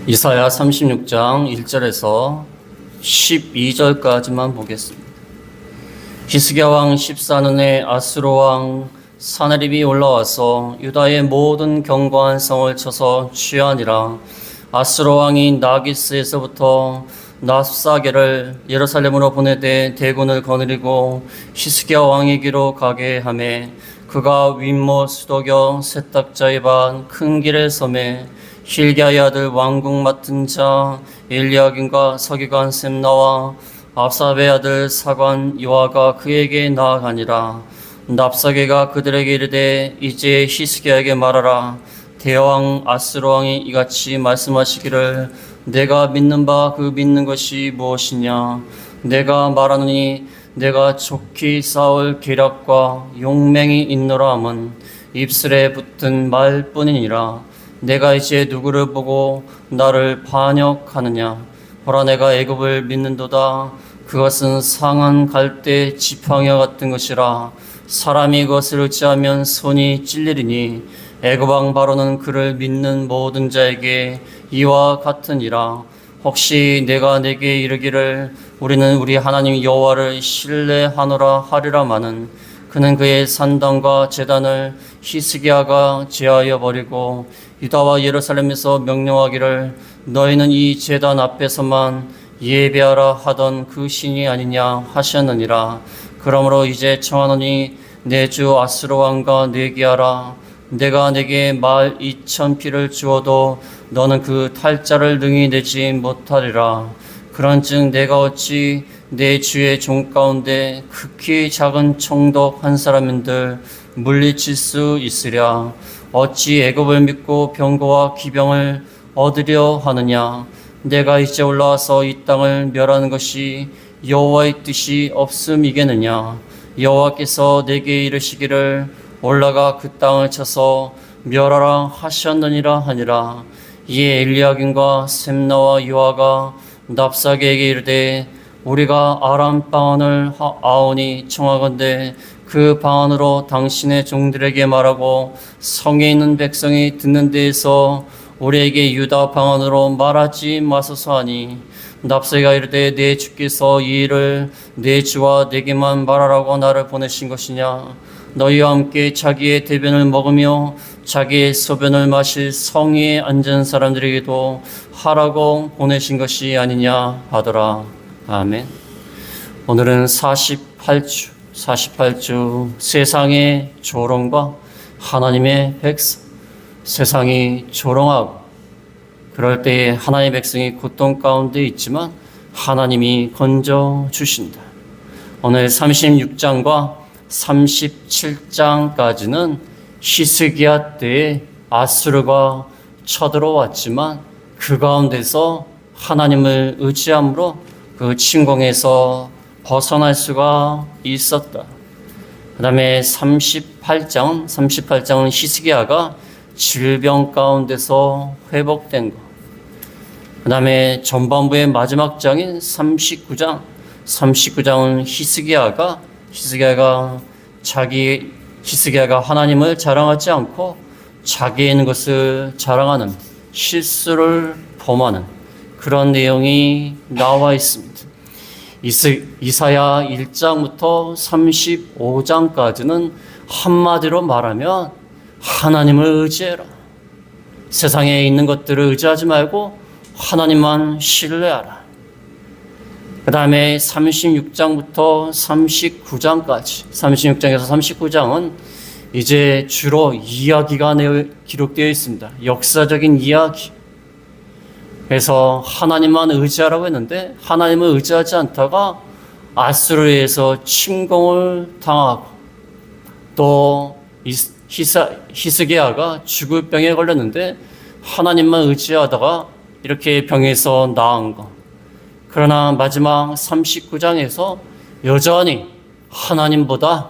이사야 36장 1절에서 12절까지만 보겠습니다. 히스기야 왕 14년에 아수르 왕 사나립이 올라와서 유다의 모든 견고한 성을 쳐서 취하니라. 아수르 왕이 나기스에서부터 납사게를 예루살렘으로 보내되 대군을 거느리고 히스기야 왕에게로 가게 하매 그가 윗못 수도겨 세탁자의 반 큰 길에 섬에 힐기야의 아들 왕궁 맡은 자 엘리야김과 서기관 셈나와 압사베의 아들 사관 요아가 그에게 나아가니라. 납사게가 그들에게 이르되 이제 히스기야에게 말하라. 대왕 아수르 왕이 이같이 말씀하시기를 내가 믿는 바 그 믿는 것이 무엇이냐. 내가 말하노니 내가 좋게 싸울 계략과 용맹이 있노라 함은 입술에 붙은 말뿐이니라. 내가 이제 누구를 보고 나를 반역하느냐. 보라 내가 애굽을 믿는도다. 그것은 상한 갈대 지팡이와 같은 것이라. 사람이 그것을 어찌하면 손이 찔리리니 애굽 왕 바로는 그를 믿는 모든 자에게 이와 같으니라. 혹시 내가 내게 이르기를 우리는 우리 하나님 여호와를 신뢰하노라 하리라마는 그는 그의 산당과 제단을 히스기야가 제하여 버리고 유다와 예루살렘에서 명령하기를 너희는 이 제단 앞에서만 예배하라 하던 그 신이 아니냐 하셨느니라. 그러므로 이제 청하노니 내 주 아수르 왕과 내기하라. 내가 내게 말 2,000피를 주어도 너는 그 탈자를 능히 내지 못하리라. 그런즉 내가 어찌 내 주의 종 가운데 극히 작은 총독 한 사람인들 물리칠 수 있으랴. 어찌 애굽을 믿고 병거와 기병을 얻으려 하느냐. 내가 이제 올라와서 이 땅을 멸하는 것이 여호와의 뜻이 없음이겠느냐. 여호와께서 내게 이르시기를 올라가 그 땅을 쳐서 멸하라 하셨느니라 하니라. 이에 엘리야김과 셈나와 요아가 납사게에게 이르되 우리가 아람 방언을 아오니 청하건대 그 방언으로 당신의 종들에게 말하고 성에 있는 백성이 듣는 데에서 우리에게 유다 방언으로 말하지 마소서 하니 납사게가 이르되 내 주께서 이 일을 내 주와 내게만 말하라고 나를 보내신 것이냐. 너희와 함께 자기의 대변을 먹으며 자기의 소변을 마실 성위에 앉은 사람들에게도 하라고 보내신 것이 아니냐 하더라. 아멘. 오늘은 48주 세상의 조롱과 하나님의 백성. 세상이 조롱하고 그럴 때에 하나님의 백성이 고통 가운데 있지만 하나님이 건져 주신다. 오늘 36장과 37장까지는 히스기야 때에 아수르가 쳐들어왔지만 그 가운데서 하나님을 의지함으로 그 침공에서 벗어날 수가 있었다. 그 다음에 38장은 히스기야가 질병 가운데서 회복된 것. 그 다음에 전반부의 마지막 장인 39장은 히스기야가 하나님을 자랑하지 않고 자기의 있는 것을 자랑하는 실수를 범하는 그런 내용이 나와 있습니다. 이사야 1장부터 35장까지는 한마디로 말하면 하나님을 의지해라. 세상에 있는 것들을 의지하지 말고 하나님만 신뢰하라. 그 다음에 36장부터 39장까지 36장에서 39장은 이제 주로 이야기가 기록되어 있습니다. 역사적인 이야기. 그래서 하나님만 의지하라고 했는데 하나님을 의지하지 않다가 아수르에서 침공을 당하고 또 히스기야가 죽을 병에 걸렸는데 하나님만 의지하다가 이렇게 병에서 나은 것. 그러나 마지막 39장에서 여전히 하나님보다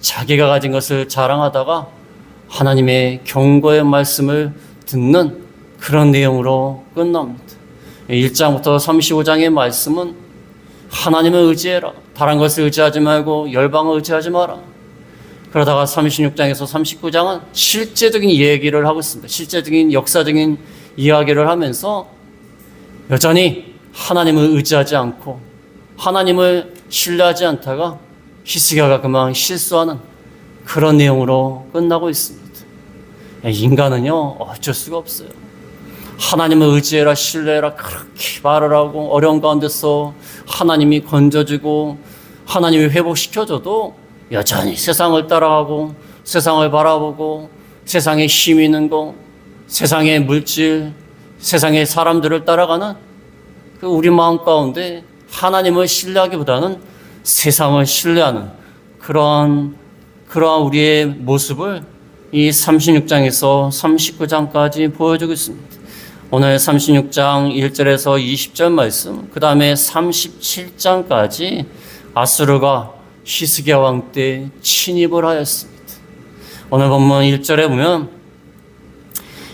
자기가 가진 것을 자랑하다가 하나님의 경고의 말씀을 듣는 그런 내용으로 끝납니다. 1장부터 35장의 말씀은 하나님을 의지해라. 다른 것을 의지하지 말고 열방을 의지하지 마라. 그러다가 36장에서 39장은 실제적인 얘기를 하고 있습니다. 실제적인 역사적인 이야기를 하면서 여전히 하나님을 의지하지 않고 하나님을 신뢰하지 않다가 히스기야가 그만 실수하는 그런 내용으로 끝나고 있습니다. 인간은요, 어쩔 수가 없어요. 하나님을 의지해라, 신뢰해라, 그렇게 말을 하고 어려운 가운데서 하나님이 건져주고 하나님이 회복시켜줘도 여전히 세상을 따라가고 세상을 바라보고 세상에 힘이 있는 거, 세상의 물질, 세상의 사람들을 따라가는 그 우리 마음 가운데 하나님을 신뢰하기보다는 세상을 신뢰하는 그러한 우리의 모습을 이 36장에서 39장까지 보여주고 있습니다. 오늘 36장 1절에서 20절 말씀, 그 다음에 37장까지 아수르가 히스기야 왕 때 침입을 하였습니다. 오늘 본문 1절에 보면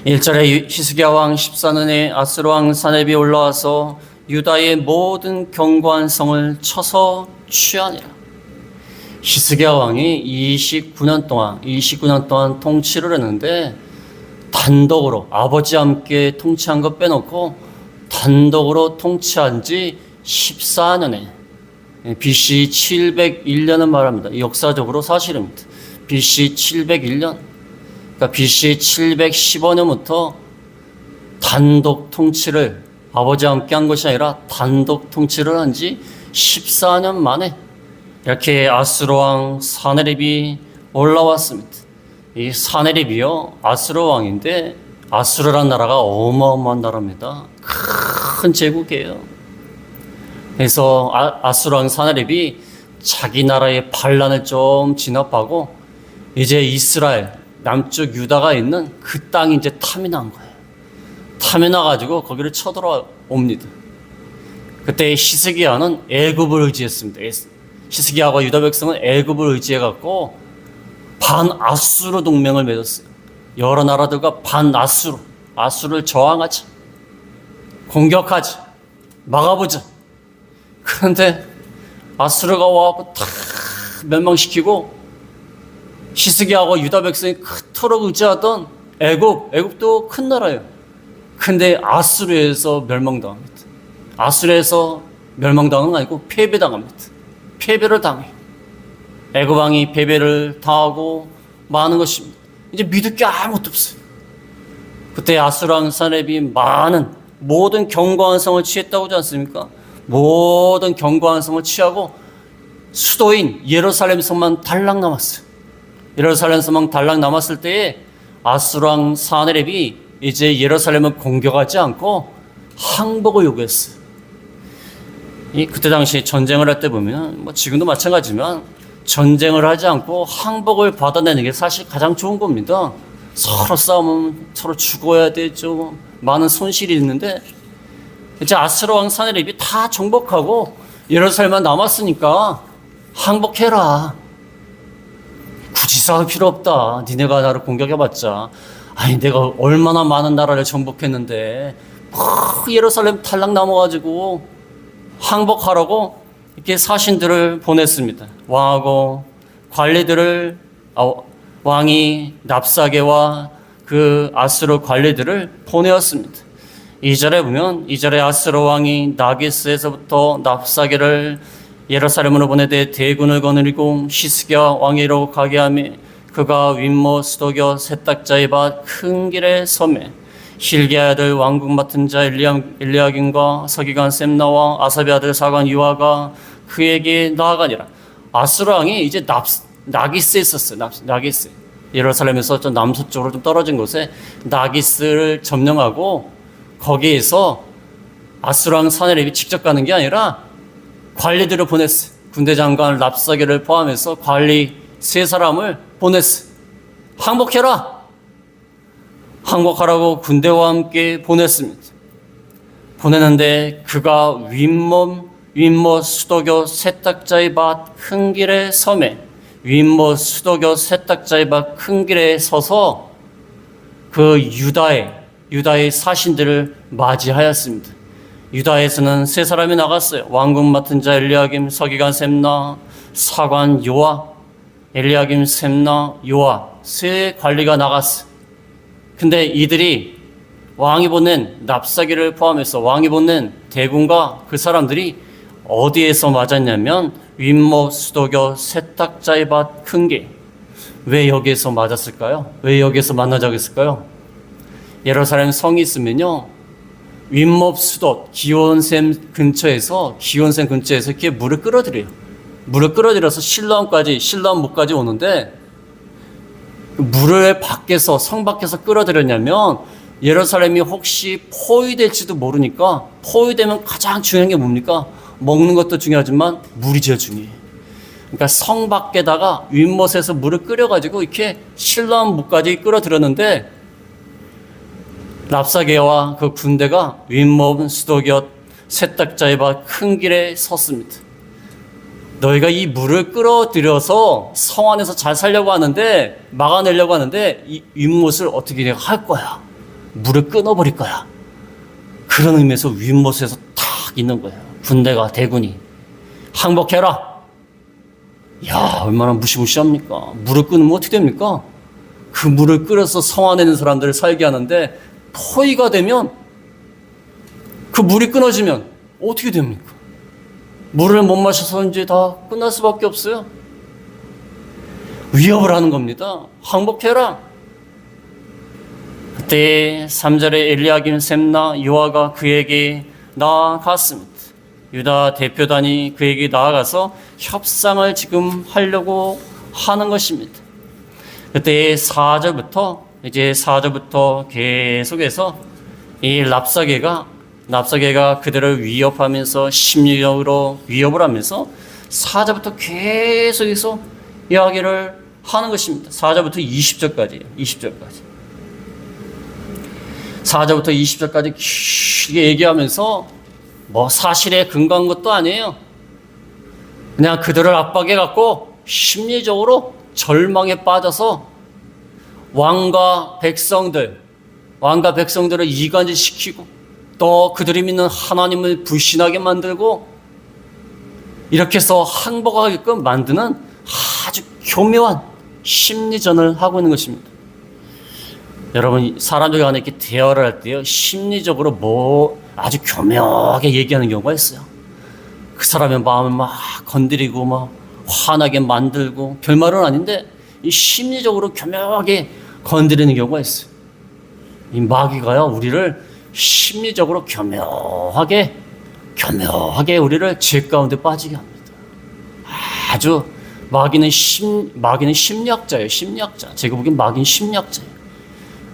1절에 히스기야 왕 14년에 아수르 왕 사네립이 올라와서 유다의 모든 견고한 성을 쳐서 취하니라. 히스기야 왕이 29년 동안 통치를 했는데 단독으로 아버지와 함께 통치한 것 빼놓고 단독으로 통치한 지 14년에 BC 701년을 말합니다. 역사적으로 사실입니다. BC 701년, 그러니까 BC 715년부터 단독 통치를 아버지와 함께 한 것이 아니라 단독 통치를 한 지 14년 만에 이렇게 아수르 왕 사네립이 올라왔습니다. 이 사네립이요, 아수르 왕인데 아수르라는 나라가 어마어마한 나라입니다. 큰 제국이에요. 그래서 아수르 왕 사네립이 자기 나라의 반란을 좀 진압하고 이제 이스라엘 남쪽 유다가 있는 그 땅이 이제 탐이 난 거예요. 탐이 나가지고 거기를 쳐들어옵니다. 그때 히스기야는 애굽을 의지했습니다. 히스기야와 유다 백성은 애굽을 의지해갖고 반아수르 동맹을 맺었어요. 여러 나라들과 아수르를 저항하자, 공격하자, 막아보자. 그런데 아수르가 와서 다 멸망시키고 히스기야와 유다 백성이 그토록 의지하던 애굽도 큰 나라예요. 근데 아수르에서 멸망당합니다. 아수르에서 멸망당한 건 아니고 패배당합니다. 패배를 당해요. 애굽 왕이 패배를 당하고 마는 것입니다. 이제 믿을 게 아무것도 없어요. 그때 아수르 왕 사네립이 모든 견고한 성을 취했다고 하지 않습니까? 모든 견고한 성을 취하고 수도인 예루살렘 성만 달랑 남았어요. 예루살렘 성만 달랑 남았을 때에 아수르 왕 사네립이 이제 예루살렘을 공격하지 않고 항복을 요구했어요. 그때 당시 전쟁을 할 때 보면 지금도 마찬가지지만 전쟁을 하지 않고 항복을 받아내는 게 사실 가장 좋은 겁니다. 서로 싸우면 서로 죽어야 되죠. 많은 손실이 있는데 이제 아수르 왕 사네립이 다 정복하고 예루살렘만 남았으니까 항복해라. 굳이 싸울 필요 없다. 니네가 나를 공격해봤자 내가 얼마나 많은 나라를 정복했는데 예루살렘 탈락 남아가지고 항복하라고 이렇게 사신들을 보냈습니다. 왕하고 관리들을 왕이 납사게와 그 아수르 관리들을 보내었습니다. 2절에 보면 2절에 아수르 왕이 나기스에서부터 납사게를 예루살렘으로 보내되 대군을 거느리고 히스기야 왕위로 가게 하며 그가 윗모 스도겨 세탁자의 밭 큰 길에 서매 hil기야 아들 왕국 맡은 자 엘리야김과 서기관 셈나와 아사비 아들 사관 요아가 그에게 나아가니라. 아수르 왕이 이제 나기스에 있었어요. 나기스. 예루살렘에서 좀 남서쪽으로 좀 떨어진 곳에 나기스를 점령하고 거기에서 아수르 왕 사네립이 직접 가는 게 아니라 관리들을 보냈어요. 군대 장관 랍사게를 포함해서 관리 3사람을 보냈어요. 항복해라. 항복하라고 군대와 함께 보냈습니다. 보내는데 그가 윗모 수도교 세탁자의 밭 큰 길에 서매 윗모 수도교 세탁자의 밭 큰 길에 서서 그 유다의 사신들을 맞이하였습니다. 유다에서는 3사람이 나갔어요. 왕국 맡은 자 엘리야김, 서기관 셈나, 사관 요아. 엘리야김, 셈나, 요아 3 관리가 나갔어요. 근데 이들이 왕이 보낸 납사기를 포함해서 왕이 보낸 대군과 그 사람들이 어디에서 맞았냐면 윗목 수도교 세탁자의 밭 큰 게. 왜 여기에서 맞았을까요? 왜 여기에서 만나자고 했을까요? 예루살렘 성이 있으면요, 윗목 수도 기온샘 근처에서 이렇게 물을 끌어들여요. 물을 끌어들여서 실로암까지 오는데, 물을 밖에서, 성 밖에서 끌어들였냐면 예루살렘이 혹시 포위될지도 모르니까, 포위되면 가장 중요한 게 뭡니까? 먹는 것도 중요하지만 물이 제일 중요해요. 그러니까 성 밖에다가 윗못에서 물을 끓여가지고 이렇게 실로암 물까지 끌어들였는데, 랍사게와 그 군대가 윗못 수도곁 세탁자의 밭 큰 길에 섰습니다. 너희가 이 물을 끌어들여서 성 안에서 잘 살려고 하는데, 막아내려고 하는데, 이 윗못을 어떻게 할 거야. 물을 끊어버릴 거야. 그런 의미에서 윗못에서 탁 있는 거예요. 군대가, 대군이. 항복해라. 야, 얼마나 무시무시합니까? 물을 끊으면 어떻게 됩니까? 그 물을 끓여서 성 안에 있는 사람들을 살게 하는데, 포위가 되면, 그 물이 끊어지면 어떻게 됩니까? 물을 못 마셔서 이제 다 끝날 수밖에 없어요. 위협을 하는 겁니다. 항복해라. 그때 3절에 엘리야김, 셈나, 요아가 그에게 나아갔습니다. 유다 대표단이 그에게 나아가서 협상을 지금 하려고 하는 것입니다. 그때 4절부터 계속해서 이 랍사게가 그들을 위협하면서 심리적으로 위협을 하면서 4절부터 계속해서 이야기를 하는 것입니다. 4절부터 20절까지예요. 4절부터 20절까지 길게 얘기하면서 뭐 사실에 근거한 것도 아니에요. 그냥 그들을 압박해갖고 심리적으로 절망에 빠져서 왕과 백성들을 이간질시키고 또 그들이 믿는 하나님을 불신하게 만들고 이렇게 해서 항복하게끔 만드는 아주 교묘한 심리전을 하고 있는 것입니다. 여러분, 사람들 간에 이렇게 대화를 할 때요, 심리적으로 뭐 아주 교묘하게 얘기하는 경우가 있어요. 그 사람의 마음을 막 건드리고 막 화나게 만들고, 별말은 아닌데 이 심리적으로 교묘하게 건드리는 경우가 있어요. 이 마귀가요, 우리를 심리적으로 교묘하게 우리를 죄 가운데 빠지게 합니다. 아주 마귀는 심리학자예요. 제가 보기엔 마귀는 심리학자예요.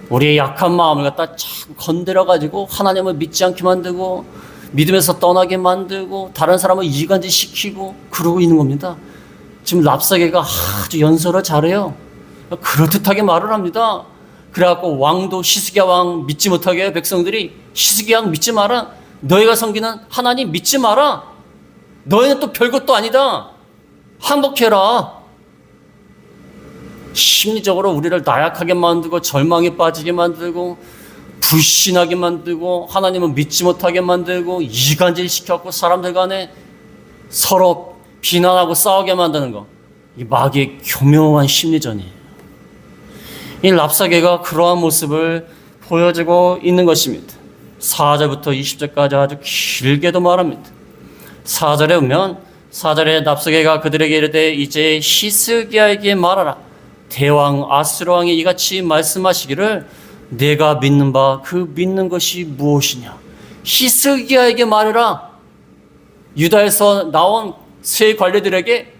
우리의 약한 마음을 갖다 자꾸 건드려가지고 하나님을 믿지 않게 만들고 믿음에서 떠나게 만들고 다른 사람을 이간질시키고 그러고 있는 겁니다. 지금 랍사게가 아주 연설을 잘해요. 그럴듯하게 말을 합니다. 그래갖고 왕도 히스기야 왕 믿지 못하게 해요. 백성들이 히스기야 왕 믿지 마라. 너희가 섬기는 하나님 믿지 마라. 너희는 또 별것도 아니다. 항복해라. 심리적으로 우리를 나약하게 만들고 절망에 빠지게 만들고 불신하게 만들고 하나님을 믿지 못하게 만들고 이간질시켜갖고 사람들 간에 서로 비난하고 싸우게 만드는 거. 이 마귀의 교묘한 심리전이에요. 이 랍사게가 그러한 모습을 보여주고 있는 것입니다. 4절부터 20절까지 아주 길게도 말합니다. 4절에 보면 4절에 랍사게가 그들에게 이르되 이제 히스기야에게 말하라. 대왕 아수르 왕이 이같이 말씀하시기를 내가 믿는 바 그 믿는 것이 무엇이냐. 히스기야에게 말해라. 유다에서 나온 세 관리들에게,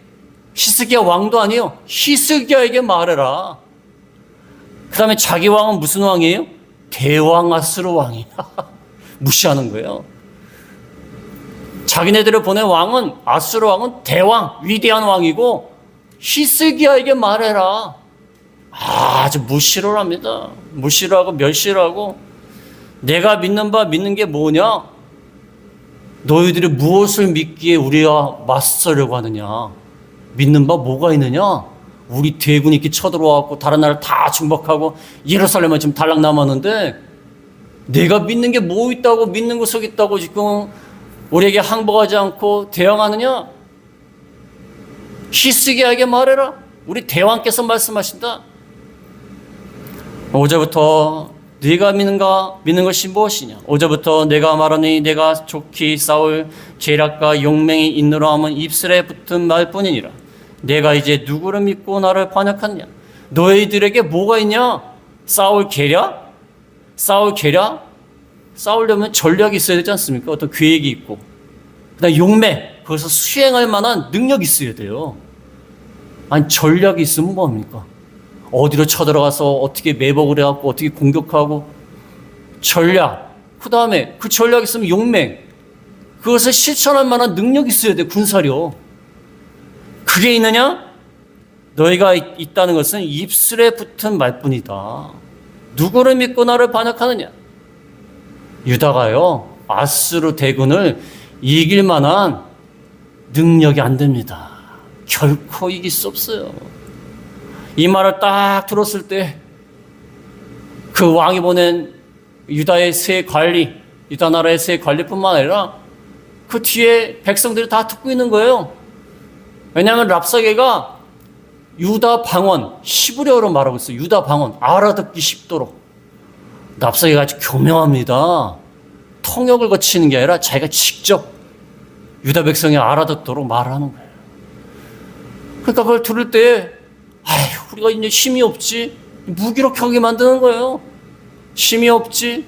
히스기야 왕도 아니에요. 히스기야에게 말해라. 그 다음에 자기 왕은 무슨 왕이에요? 대왕 아수르 왕이야. 무시하는 거예요. 자기네들을 보낸 왕은, 아수르 왕은 대왕, 위대한 왕이고 히스기야에게 말해라. 아주 무시를 합니다. 무시를 하고 멸시를 하고, 내가 믿는 바 믿는 게 뭐냐? 너희들이 무엇을 믿기에 우리와 맞서려고 하느냐? 믿는 바 뭐가 있느냐? 우리 대군이 이렇게 쳐들어와갖고 다른 나라를 다 정복하고 예루살렘은 지금 달랑 남았는데 내가 믿는 게 뭐 있다고, 믿는 거 속 있다고 지금 우리에게 항복하지 않고 대항하느냐? 히스기야에게 말해라. 우리 대왕께서 말씀하신다. 5절부터 네가 믿는 것이 무엇이냐? 어제부터 내가 말하니 내가 좋게 싸울 계략과 용맹이 있노라 하면 입술에 붙은 말뿐이니라. 내가 이제 누구를 믿고 나를 반역하느냐? 너희들에게 뭐가 있냐? 싸울 계략? 싸울 계략? 싸우려면 전략이 있어야 되지 않습니까? 어떤 계획이 있고. 그다음 용맹, 거기서 수행할 만한 능력이 있어야 돼요. 아니 전략이 있으면 뭐합니까? 어디로 쳐들어가서 어떻게 매복을 해갖고 어떻게 공격하고 전략. 그 다음에 그 전략이 있으면 용맹. 그것을 실천할 만한 능력이 있어야 돼. 군사력. 그게 있느냐? 너희가 있다는 것은 입술에 붙은 말뿐이다. 누구를 믿고 나를 반역하느냐? 유다가요 아수르 대군을 이길 만한 능력이 안 됩니다. 결코 이길 수 없어요. 이 말을 딱 들었을 때 그 왕이 보낸 유다의 세 관리, 유다 나라의 세 관리뿐만 아니라 그 뒤에 백성들이 다 듣고 있는 거예요. 왜냐하면 랍사게가 유다 방언, 히브리어로 말하고 있어요. 유다 방언, 알아듣기 쉽도록. 랍사게가 아주 교묘합니다. 통역을 거치는 게 아니라 자기가 직접 유다 백성이 알아듣도록 말을 하는 거예요. 그러니까 그걸 들을 때 아휴, 우리가 이제 힘이 없지. 무기력하게 만드는 거예요. 힘이 없지.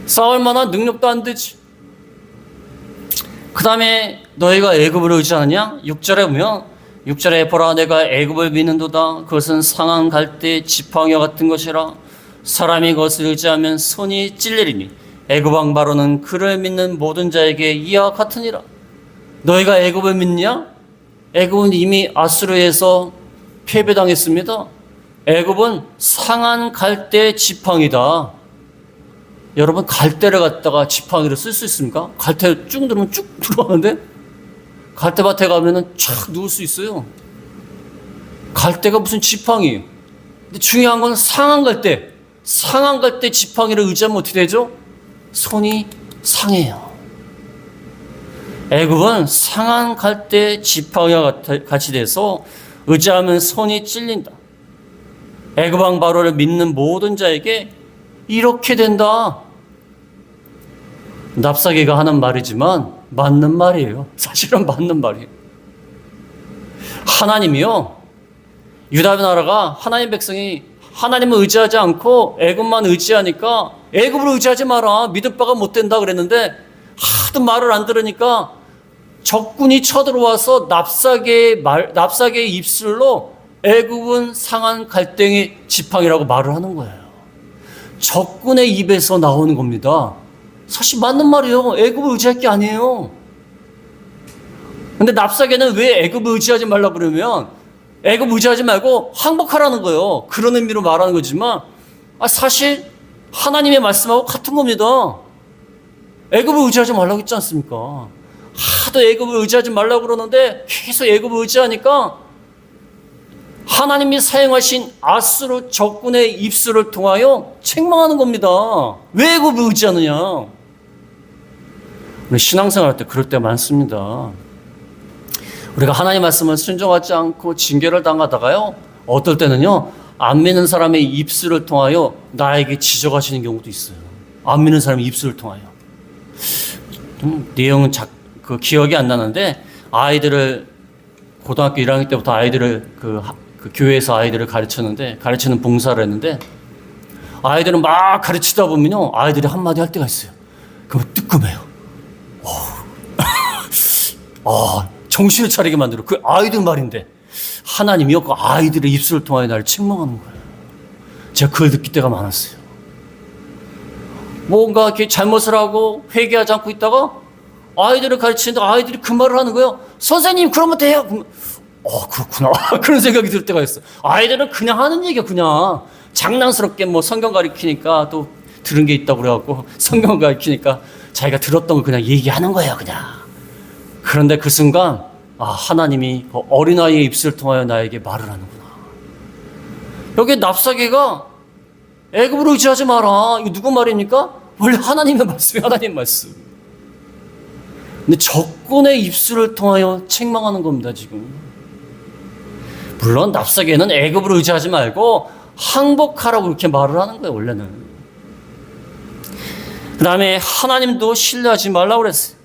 싸울 만한 능력도 안 되지. 그 다음에 너희가 애굽을 의지하느냐? 6절에 보면 6절에 보라 내가 애굽을 믿는도다. 그것은 상한 갈대 지팡이와 같은 것이라. 사람이 그것을 의지하면 손이 찔리리니 애굽 왕 바로는 그를 믿는 모든 자에게 이와 같으니라. 너희가 애굽을 믿냐? 애굽은 이미 아수르에서 패배당했습니다. 애굽은 상한 갈대 지팡이다. 여러분 갈대를 갖다가 지팡이로 쓸 수 있습니까? 갈대 쭉 누르면 쭉 들어가는데 갈대밭에 가면은 쫙 누울 수 있어요. 갈대가 무슨 지팡이에요. 근데 중요한 건 상한 갈대. 상한 갈대 지팡이를 의지하면 어떻게 되죠? 손이 상해요. 애굽은 상한 갈대 지팡이와 같이 돼서 의지하면 손이 찔린다. 애굽 왕 바로를 믿는 모든 자에게 이렇게 된다. 납사게가 하는 말이지만 맞는 말이에요. 사실은 맞는 말이에요. 하나님이요. 유다 나라가 하나님 백성이 하나님을 의지하지 않고 애굽만 의지하니까 애굽을 의지하지 마라. 믿을 바가 못 된다 그랬는데 하도 말을 안 들으니까 적군이 쳐들어와서 납사게의 입술로 애굽은 상한 갈대의 지팡이라고 말을 하는 거예요. 적군의 입에서 나오는 겁니다. 사실 맞는 말이에요. 애굽을 의지할 게 아니에요. 근데 납사게는 왜 애굽을 의지하지 말라 그러면 애굽 의지하지 말고 항복하라는 거예요. 그런 의미로 말하는 거지만 사실 하나님의 말씀하고 같은 겁니다. 애굽을 의지하지 말라고 했지 않습니까? 하도 애굽을 의지하지 말라고 그러는데 계속 애굽을 의지하니까 하나님이 사용하신 아수르 적군의 입술을 통하여 책망하는 겁니다. 왜 애굽을 의지하느냐? 우리 신앙생활 할 때 그럴 때 많습니다. 우리가 하나님 말씀을 순종하지 않고 징계를 당하다가요. 어떨 때는요. 안 믿는 사람의 입술을 통하여 나에게 지적하시는 경우도 있어요. 안 믿는 사람의 입술을 통하여. 내용은 기억이 안 나는데 아이들을 고등학교 1학년 때부터 아이들을 그 교회에서 아이들을 가르치는 봉사를 했는데 아이들은 막 가르치다 보면요. 아이들이 한마디 할 때가 있어요. 그럼 뜨끔해요. 정신을 차리게 만들어. 그 아이들 말인데 하나님이요. 그 아이들의 입술을 통하여 나를 책망하는 거예요. 제가 그걸 느낄 때가 많았어요. 뭔가 이렇게 잘못을 하고 회개하지 않고 있다가 아이들을 가르치는데 아이들이 그 말을 하는 거예요. 선생님 그러면 돼요. 그렇구나. 그런 생각이 들 때가 있어. 아이들은 그냥 하는 얘기야. 그냥 장난스럽게 뭐 성경 가르치니까 또 들은 게 있다고 그래갖고 성경 가르치니까 자기가 들었던 걸 그냥 얘기하는 거예요. 그냥. 그런데 그 순간 하나님이 어린아이의 입술을 통하여 나에게 말을 하는구나. 여기 납사게가 애굽을 의지하지 마라. 이거 누구 말입니까? 원래 하나님의 말씀이 하나님 말씀. 근데 적군의 입술을 통하여 책망하는 겁니다. 지금. 물론 납사게는 애굽을 의지하지 말고 항복하라고 이렇게 말을 하는 거예요, 원래는. 그 다음에 하나님도 신뢰하지 말라고 그랬어요.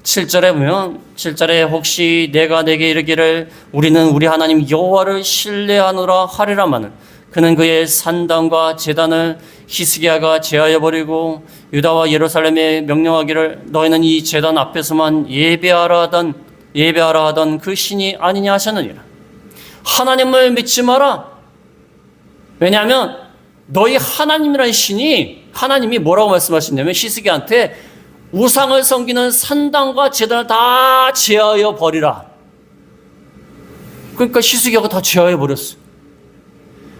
7절에 보면 7절에 혹시 내가 내게 이르기를 우리는 우리 하나님 여호와를 신뢰하노라 하리라마는 그는 그의 산당과 제단을 히스기야가 제하여 버리고 유다와 예루살렘에 명령하기를 너희는 이 제단 앞에서만 예배하라 하던 그 신이 아니냐 하셨느니라. 하나님을 믿지 마라. 왜냐하면 너희 하나님이라는 신이 하나님이 뭐라고 말씀하셨냐면 히스기야한테 우상을 섬기는 산당과 제단을 다 제하여 버리라. 그러니까 히스기야가 다 제하여 버렸어요.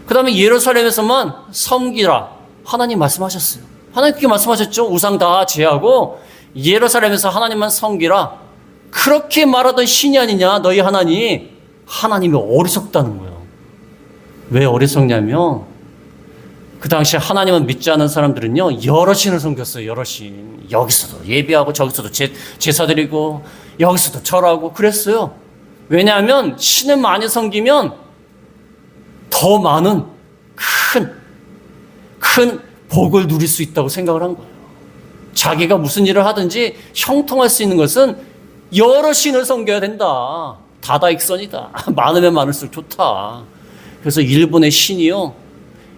그 다음에 예루살렘에서만 섬기라. 하나님 말씀하셨어요. 하나님 그렇게 말씀하셨죠. 우상 다 제하고 예루살렘에서 하나님만 섬기라. 그렇게 말하던 신이 아니냐 너희 하나님. 하나님이 어리석다는 거예요. 왜 어리석냐면 그 당시에 하나님을 믿지 않은 사람들은요 여러 신을 섬겼어요. 여러 신. 여기서도 예배하고 저기서도 제사 드리고 여기서도 절하고 그랬어요. 왜냐하면 신을 많이 섬기면 더 많은 큰 복을 누릴 수 있다고 생각을 한 거예요. 자기가 무슨 일을 하든지 형통할 수 있는 것은 여러 신을 섬겨야 된다. 다다익선이다. 많으면 많을수록 좋다. 그래서 일본의 신이요.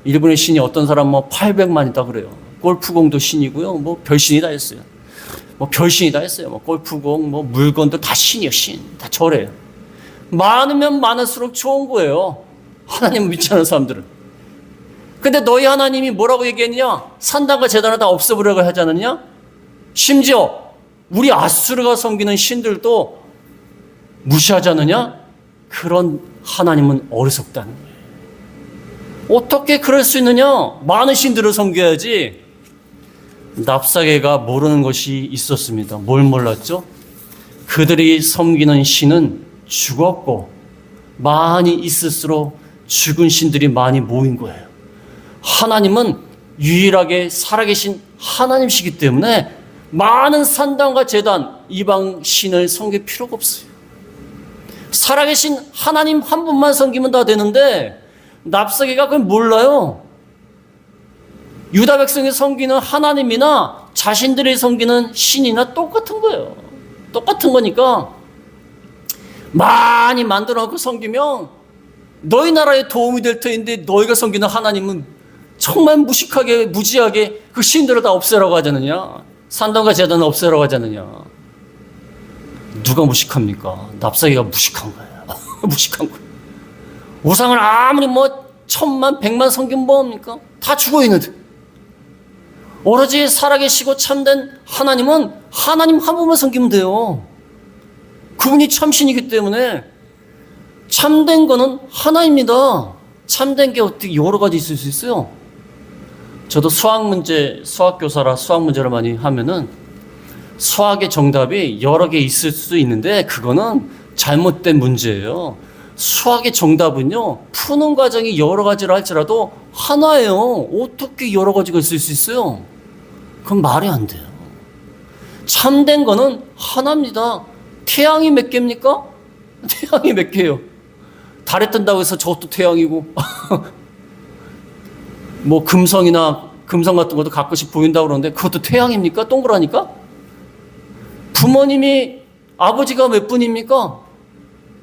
일본의 신이 어떤 사람 800만이다 그래요. 골프공도 신이고요. 별신이 다 했어요. 별신이 다 했어요. 골프공, 물건들 다 신이요. 신. 다 절해요. 많으면 많을수록 좋은 거예요. 하나님을 믿지 않는 사람들은. 근데 너희 하나님이 뭐라고 얘기했냐? 산당과 제단을 다 없애버리라고 하지 않았냐? 심지어 우리 아수르가 섬기는 신들도 무시하지 않느냐? 그런 하나님은 어리석다는 거예요. 어떻게 그럴 수 있느냐? 많은 신들을 섬겨야지. 납사개가 모르는 것이 있었습니다. 뭘 몰랐죠? 그들이 섬기는 신은 죽었고 많이 있을수록 죽은 신들이 많이 모인 거예요. 하나님은 유일하게 살아계신 하나님이시기 때문에 많은 산당과 제단, 이방 신을 섬길 필요가 없어요. 살아계신 하나님 한 분만 섬기면 다 되는데 납사개가 그걸 몰라요. 유다 백성이 섬기는 하나님이나 자신들이 섬기는 신이나 똑같은 거예요. 똑같은 거니까 많이 만들어 놓고 섬기면 너희 나라에 도움이 될 터인데 너희가 섬기는 하나님은 정말 무식하게 무지하게 그 신들을 다 없애라고 하잖느냐. 산당과 제단을 없애라고 하잖느냐. 누가 무식합니까? 납사개가 무식한 거예요. 무식한 거예요. 우상을 아무리 1000만 100만 섬기면 뭐합니까? 다 죽어있는데. 오로지 살아계시고 참된 하나님은 하나님 한 분만 섬기면 돼요. 그분이 참신이기 때문에 참된 거는 하나입니다. 참된 게 어떻게 여러 가지 있을 수 있어요? 저도 수학교사라 수학 문제를 많이 하면은 수학의 정답이 여러 개 있을 수도 있는데 그거는 잘못된 문제예요. 수학의 정답은요, 푸는 과정이 여러 가지를 할지라도 하나예요. 어떻게 여러 가지가 있을 수 있어요? 그건 말이 안 돼요. 참된 거는 하나입니다. 태양이 몇 개입니까? 태양이 몇 개예요? 달에 뜬다고 해서 저것도 태양이고 금성 같은 것도 가끔씩 보인다고 그러는데 그것도 태양입니까? 동그라니까? 부모님이 아버지가 몇 분입니까?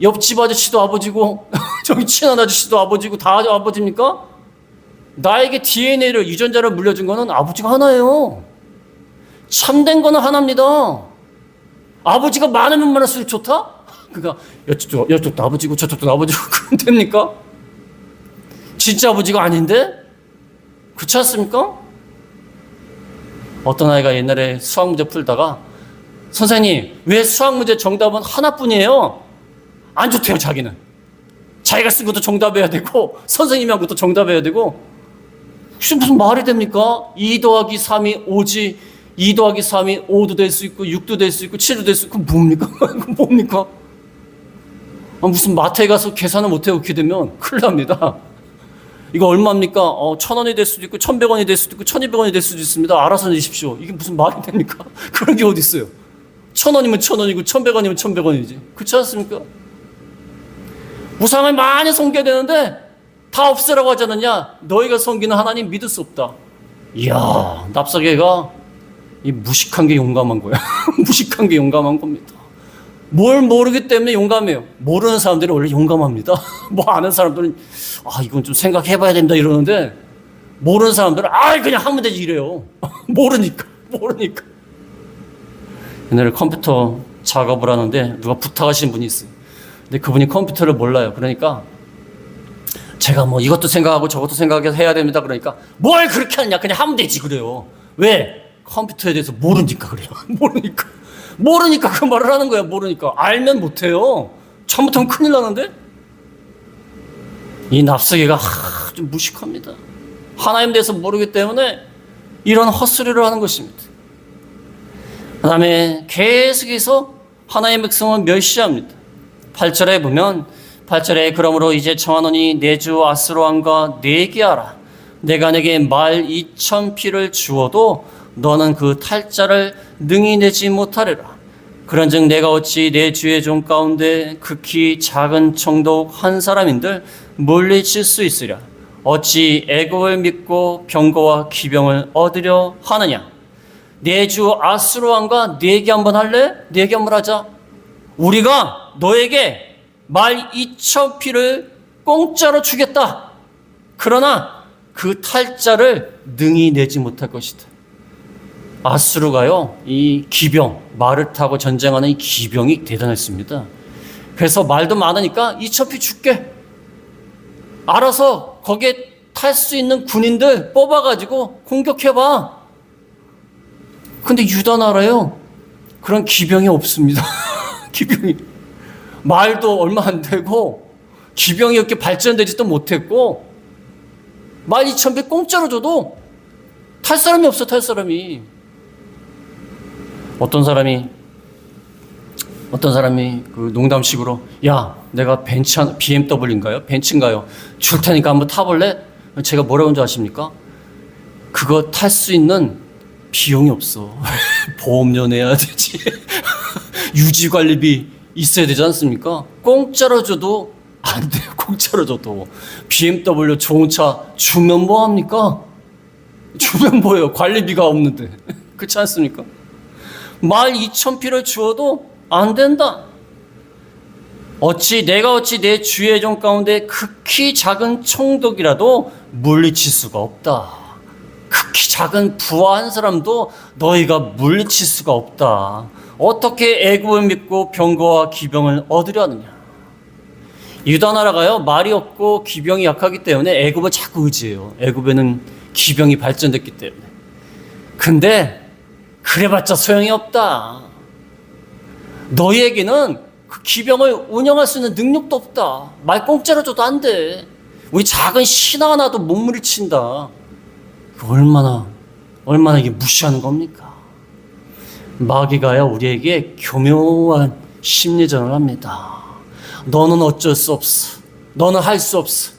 옆집 아저씨도 아버지고 저기 친한 아저씨도 아버지고 다 아버지입니까? 나에게 DNA를 유전자를 물려준 거는 아버지가 하나예요. 참된 거는 하나입니다. 아버지가 많으면 많을수록 좋다? 그러니까 이쪽도 아버지고 저쪽도 아버지고 그럼 됩니까? 진짜 아버지가 아닌데? 그렇지 않습니까? 어떤 아이가 옛날에 수학 문제 풀다가 선생님 왜 수학 문제 정답은 하나뿐이에요? 안 좋대요. 자기는. 자기가 쓴 것도 정답해야 되고 선생님이 한 것도 정답해야 되고 무슨 말이 됩니까? 2 더하기 3이 5지 2 더하기 3이 5도 될 수 있고 6도 될 수 있고 7도 될 수 있고 뭡니까? 그건 뭡니까? 무슨 마트에 가서 계산을 못해요. 그렇게 되면 큰일 납니다. 이거 얼마입니까? 1,000원이 될 수도 있고 1,100원이 될 수도 있고 1,200원이 될 수도 있습니다. 알아서 내십시오. 이게 무슨 말이 됩니까? 그런 게 어디 있어요? 1,000원이면 1,000원이고 1,100원이면 1,100원이지. 그렇지 않습니까? 우상을 많이 섬겨야 되는데 다 없애라고 하지 않느냐? 너희가 섬기는 하나님 믿을 수 없다. 이야, 납사계가 이 무식한 게 용감한 거야. 무식한 게 용감한 겁니다. 뭘 모르기 때문에 용감해요. 모르는 사람들은 원래 용감합니다. 뭐 아는 사람들은 이건 좀 생각해봐야 된다 이러는데, 모르는 사람들은 그냥 하면 되지 이래요. 모르니까. 옛날에 컴퓨터 작업을 하는데 누가 부탁하신 분이 있어요. 근데 그분이 컴퓨터를 몰라요. 그러니까 제가 뭐 이것도 생각하고 저것도 생각해서 해야 됩니다. 그러니까 뭘 그렇게 하냐, 그냥 하면 되지 그래요. 왜? 컴퓨터에 대해서 모르니까 그래요. 모르니까 그 말을 하는 거야. 모르니까. 알면 못해요. 잘못하면 큰일 나는데. 이 납세계가 좀 무식합니다. 하나님에 대해서 모르기 때문에 이런 헛소리를 하는 것입니다. 그 다음에 계속해서 하나님의 백성을 멸시합니다. 8절에 보면, 8절에 그러므로 이제 청하노니 내 주 아스로 왕과 내기하라. 내가 내게 말 2천 피를 주어도 너는 그 탈자를 능히 내지 못하리라. 그런즉 내가 어찌 내 주의 종 가운데 극히 작은 총독 한 사람인들 물리칠 수 있으랴. 어찌 애굽을 믿고 병거와 기병을 얻으려 하느냐. 내 주 아스로 왕과 내기 한번 할래? 내기 한번 하자. 우리가 너에게 말 2천 피를 공짜로 주겠다. 그러나 그 탈자를 능히 내지 못할 것이다. 아수르가요, 이 기병, 말을 타고 전쟁하는 이 기병이 대단했습니다. 그래서 말도 많으니까 2천 피 줄게. 알아서 거기에 탈 수 있는 군인들 뽑아가지고 공격해봐. 근데 유다 나라요, 그런 기병이 없습니다. 기병이. 말도 얼마 안 되고, 기병이 이렇게 발전되지도 못했고, 말 2천 피 공짜로 줘도 탈 사람이 없어, 탈 사람이. 어떤 사람이 그 농담식으로, 야, 내가 BMW인가요? 벤츠인가요? 줄 테니까 한번 타볼래? 제가 뭐라고 하는 줄 아십니까? 그거 탈 수 있는 비용이 없어. 보험료 내야 되지. 유지관리비 있어야 되지 않습니까? 공짜로 줘도 안 돼요. 공짜로 줘도. BMW 좋은 차 주면 뭐합니까? 주면 뭐예요? 관리비가 없는데. 그렇지 않습니까? 말 2천 피를 주어도 안 된다. 내가 어찌 내 주의 종 가운데 극히 작은 총독이라도 물리칠 수가 없다. 극히 작은 부하한 사람도 너희가 물리칠 수가 없다. 어떻게 애굽을 믿고 병거와 기병을 얻으려 하느냐. 유다 나라가요, 말이 없고 기병이 약하기 때문에 애굽을 자꾸 의지해요. 애굽에는 기병이 발전됐기 때문에. 근데 그래봤자 소용이 없다. 너희에게는 그 기병을 운영할 수 있는 능력도 없다. 말 공짜로 줘도 안 돼. 우리 작은 신하 하나도 못 물리친다. 얼마나 이게 무시하는 겁니까? 마귀가요, 우리에게 교묘한 심리전을 합니다. 너는 어쩔 수 없어. 너는 할 수 없어.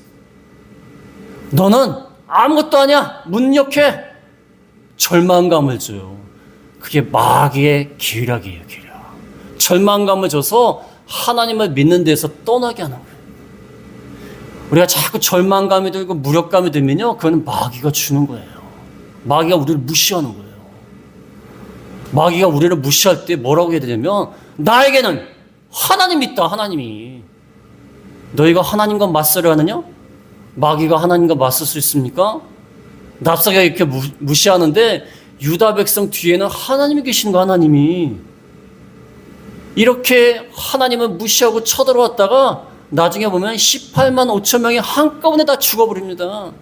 너는 아무것도 아니야. 무능력해. 절망감을 줘요. 그게 마귀의 계략이에요, 계략. 절망감을 줘서 하나님을 믿는 데서 떠나게 하는 거예요. 우리가 자꾸 절망감이 들고 무력감이 들면요, 그건 마귀가 주는 거예요. 마귀가 우리를 무시하는 거예요. 마귀가 우리를 무시할 때 뭐라고 해야 되냐면, 나에게는 하나님이 있다, 하나님이. 너희가 하나님과 맞서려 하느냐? 마귀가 하나님과 맞설 수 있습니까? 납사가 이렇게 무시하는데 유다 백성 뒤에는 하나님이 계신 거, 하나님이. 이렇게 하나님을 무시하고 쳐들어왔다가 나중에 보면 18만 5천 명이 한꺼번에 다 죽어버립니다.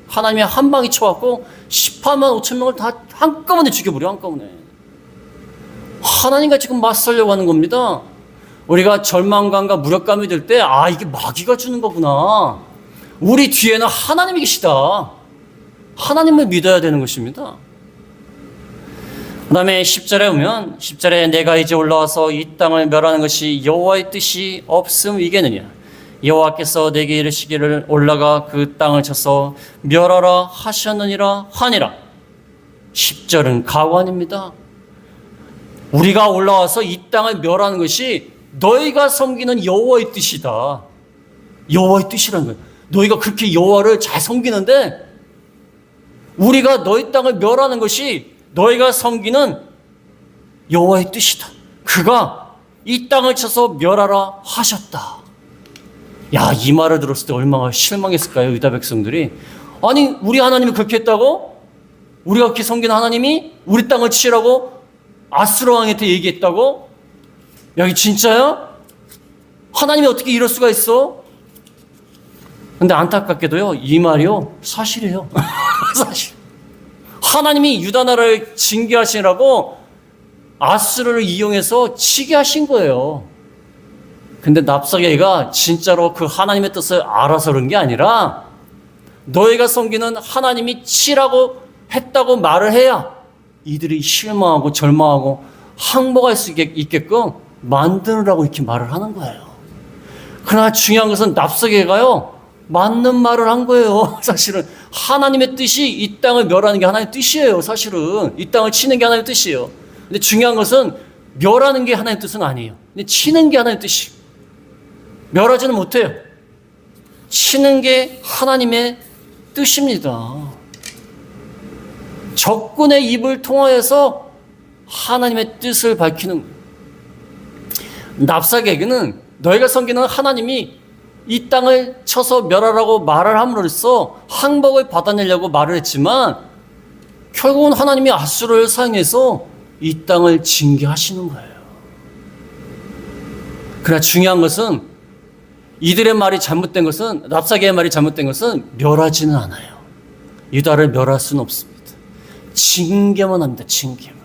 하나님이 한 방에 쳐갖고 18만 5천 명을 다 한꺼번에 죽여버려, 한꺼번에. 하나님과 지금 맞서려고 하는 겁니다. 우리가 절망감과 무력감이 들 때, 이게 마귀가 주는 거구나. 우리 뒤에는 하나님이 계시다. 하나님을 믿어야 되는 것입니다. 그 다음에 10절에 보면, 10절에 내가 이제 올라와서 이 땅을 멸하는 것이 여호와의 뜻이 없음이겠느냐. 여호와께서 내게 이르시기를 올라가 그 땅을 쳐서 멸하라 하셨느니라 하니라. 10절은 가관입니다. 우리가 올라와서 이 땅을 멸하는 것이 너희가 섬기는 여호와의 뜻이다. 여호와의 뜻이라는 거예요. 너희가 그렇게 여호와를 잘 섬기는데 우리가 너희 땅을 멸하는 것이 너희가 섬기는 여호와의 뜻이다. 그가 이 땅을 쳐서 멸하라 하셨다. 야, 이 말을 들었을 때 얼마나 실망했을까요, 유다 백성들이. 아니, 우리 하나님이 그렇게 했다고? 우리가 그렇게 섬기는 하나님이 우리 땅을 치라고 아수르 왕한테 얘기했다고? 야, 이게 진짜야? 하나님이 어떻게 이럴 수가 있어? 근데 안타깝게도요, 이 말이요, 사실이에요. 사실. 하나님이 유다 나라를 징계하시라고 아수르를 이용해서 치게 하신 거예요. 근데 납사게가 진짜로 그 하나님의 뜻을 알아서 그런 게 아니라 너희가 섬기는 하나님이 치라고 했다고 말을 해야 이들이 실망하고 절망하고 항복할 수 있게끔 만드느라고 이렇게 말을 하는 거예요. 그러나 중요한 것은 납사게가요, 맞는 말을 한 거예요. 사실은 하나님의 뜻이 이 땅을 멸하는 게 하나님의 뜻이에요. 사실은 이 땅을 치는 게 하나님의 뜻이에요. 근데 중요한 것은 멸하는 게 하나님의 뜻은 아니에요. 근데 치는 게 하나님의 뜻이에요. 멸하지는 못해요. 치는 게 하나님의 뜻입니다. 적군의 입을 통하여서 하나님의 뜻을 밝히는 거예요. 납사게는 너희가 섬기는 하나님이 이 땅을 쳐서 멸하라고 말을 함으로써 항복을 받아내려고 말을 했지만 결국은 하나님이 아수르를 사용해서 이 땅을 징계하시는 거예요. 그러나 중요한 것은 이들의 말이 잘못된 것은, 납사게의 말이 잘못된 것은 멸하지는 않아요. 유다를 멸할 수는 없습니다. 징계만 합니다. 징계만.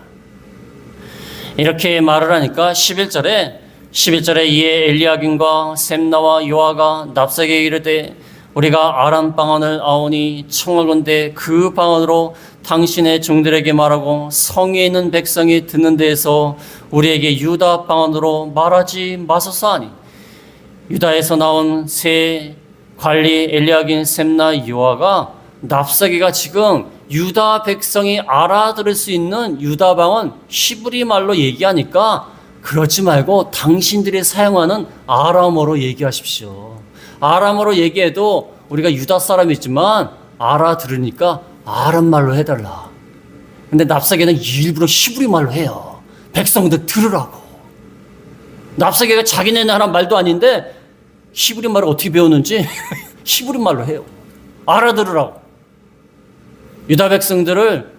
이렇게 말을 하니까 11절에 이에 엘리야김과 셈나와 요아가 납사게에게 이르되 우리가 아람 방언을 아오니 청하건대 그 방언으로 당신의 종들에게 말하고 성에 있는 백성이 듣는 데에서 우리에게 유다 방언으로 말하지 마소서 하니, 유다에서 나온 세 관리 엘리야김, 셈나, 요아가 납사게가 지금 유다 백성이 알아들을 수 있는 유다 방언 히브리 말로 얘기하니까 그러지 말고 당신들이 사용하는 아람어로 얘기하십시오. 아람어로 얘기해도 우리가 유다 사람이지만 알아들으니까 아람 말로 해달라. 근데 납사게는 일부러 히브리 말로 해요. 백성들 들으라고. 납사게가 자기네는 하는 말도 아닌데 히브리 말을 어떻게 배웠는지 히브리 말로 해요. 알아들으라고. 유다 백성들을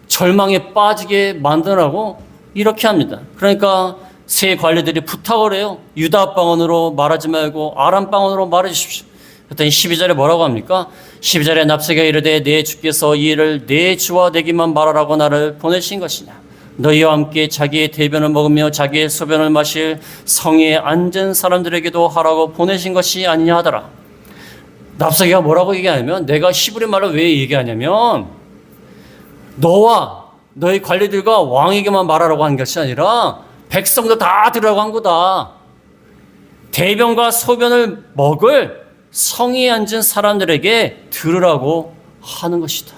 절망에 빠지게 만드라고 이렇게 합니다. 그러니까 세 관리들이 부탁을 해요. 유다 방언으로 말하지 말고 아람 방언으로 말해 주십시오. 그랬더니 12절에 뭐라고 합니까? 12절에 납사게가 이르되 내 주께서 이 일을 내 주와 내게만 말하라고 나를 보내신 것이냐. 너희와 함께 자기의 대변을 먹으며 자기의 소변을 마실 성에 앉은 사람들에게도 하라고 보내신 것이 아니냐 하더라. 납사게가 뭐라고 얘기하냐면, 내가 히브리 말로 왜 얘기하냐면 너와 너희 관리들과 왕에게만 말하라고 한 것이 아니라 백성도 다 들으라고 한 거다. 대변과 소변을 먹을 성에 앉은 사람들에게 들으라고 하는 것이다.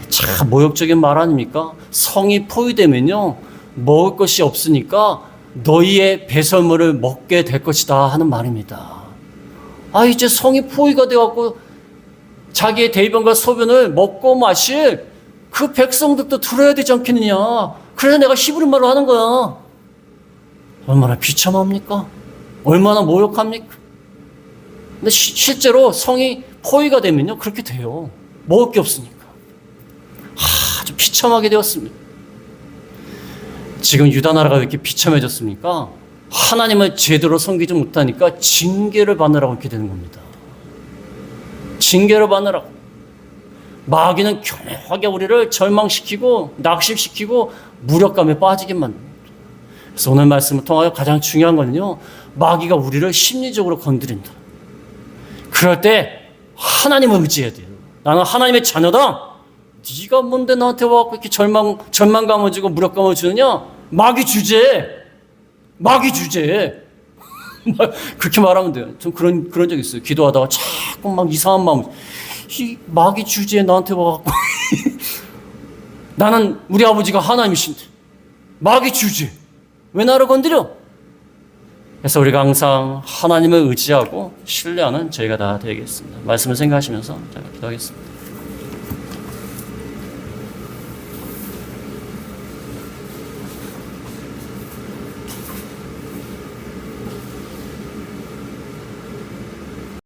참 모욕적인 말 아닙니까? 성이 포위되면요, 먹을 것이 없으니까 너희의 배설물을 먹게 될 것이다 하는 말입니다. 아, 이제 성이 포위가 되어갖고 자기의 대변과 소변을 먹고 마실 그 백성들도 들어야 되지 않겠느냐. 그래서 내가 히브리 말로 하는 거야. 얼마나 비참합니까? 얼마나 모욕합니까? 근데 실제로 성이 포위가 되면요, 그렇게 돼요. 먹을 게 없으니까. 아주 비참하게 되었습니다. 지금 유다 나라가 왜 이렇게 비참해졌습니까? 하나님을 제대로 섬기지 못하니까 징계를 받느라고 이렇게 되는 겁니다. 징계를 받느라고. 마귀는 교묘하게 우리를 절망시키고 낙심시키고 무력감에 빠지게 만듭니다. 그래서 오늘 말씀을 통하여 가장 중요한 거는요, 마귀가 우리를 심리적으로 건드린다. 그럴 때 하나님을 의지해야 돼요. 나는 하나님의 자녀다. 네가 뭔데 나한테 와서 이렇게 절망감을 주고 무력감을 주느냐? 마귀 주제. 그렇게 말하면 돼요. 좀 그런 적 있어요. 기도하다가 자꾸 막 이상한 마음. 이 마귀 주제에 나한테 와갖고 나는 우리 아버지가 하나님이신데 마귀 주제 왜 나를 건드려? 그래서 우리가 항상 하나님을 의지하고 신뢰하는 저희가 다 되겠습니다. 말씀을 생각하시면서 제가 기도하겠습니다.